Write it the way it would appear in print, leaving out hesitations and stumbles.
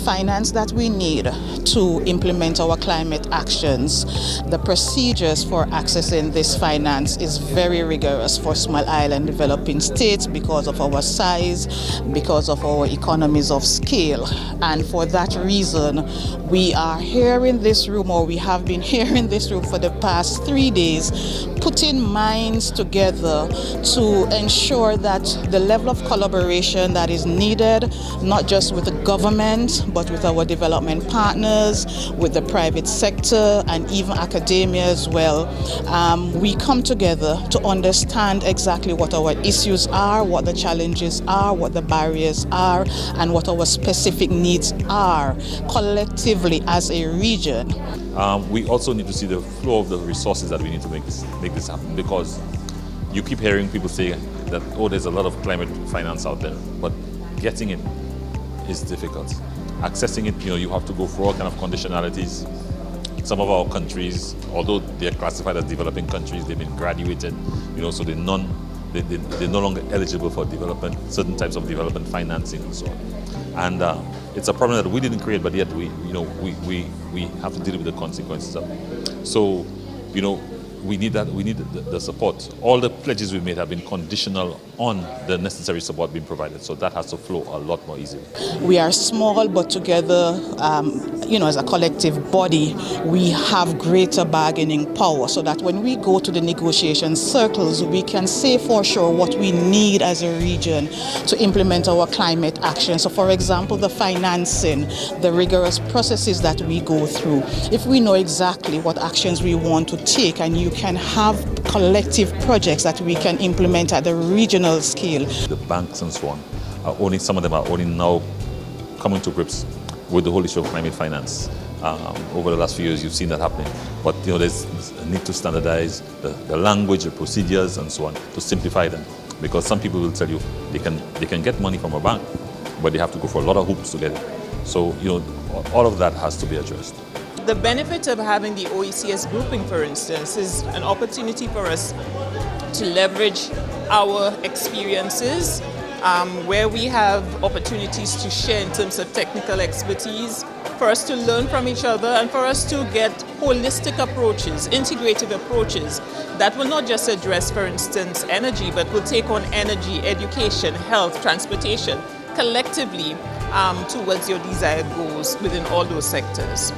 finance that we need to implement our climate actions, the procedures for accessing this finance is very rigorous for small island developing states because of our size, because of our economies of scale. And for that reason, we are here in this room, or we have been here in this room for the past 3 days, putting minds together to ensure that the level of collaboration that is needed, not just with the government, but with our development partners, with the private sector, and even academia as well. We come together to understand exactly what our issues are, what the challenges are, what the barriers are, and what our specific needs are collectively as a region. We also need to see the flow of the resources that we need to make this happen, because you keep hearing people say that, oh, there's a lot of climate finance out there, but getting it is difficult. Accessing it, you have to go through all kind of conditionalities. Some of our countries, although they're classified as developing countries, they've been graduated, so they're no longer eligible for certain types of development financing and so on. And it's a problem that we didn't create, but yet we have to deal with the consequences of it. So, we need the support. All the pledges we made have been conditional on the necessary support being provided. So that has to flow a lot more easily. We are small, but together, as a collective body, we have greater bargaining power, so that when we go to the negotiation circles, we can say for sure what we need as a region to implement our climate action. So, for example, the financing, the rigorous processes that we go through. If we know exactly what actions we want to take, and you can have collective projects that we can implement at the regional scale. The banks and so on, some of them are only now coming to grips with the whole issue of climate finance. Over the last few years, you've seen that happening. But there's a need to standardize the language, the procedures, and so on, to simplify them. Because some people will tell you they can get money from a bank, but they have to go for a lot of hoops to get it. So all of that has to be addressed. The benefit of having the OECS grouping, for instance, is an opportunity for us to leverage our experiences where we have opportunities to share in terms of technical expertise, for us to learn from each other, and for us to get holistic approaches, integrative approaches that will not just address, for instance, energy, but will take on energy, education, health, transportation, collectively towards your desired goals within all those sectors.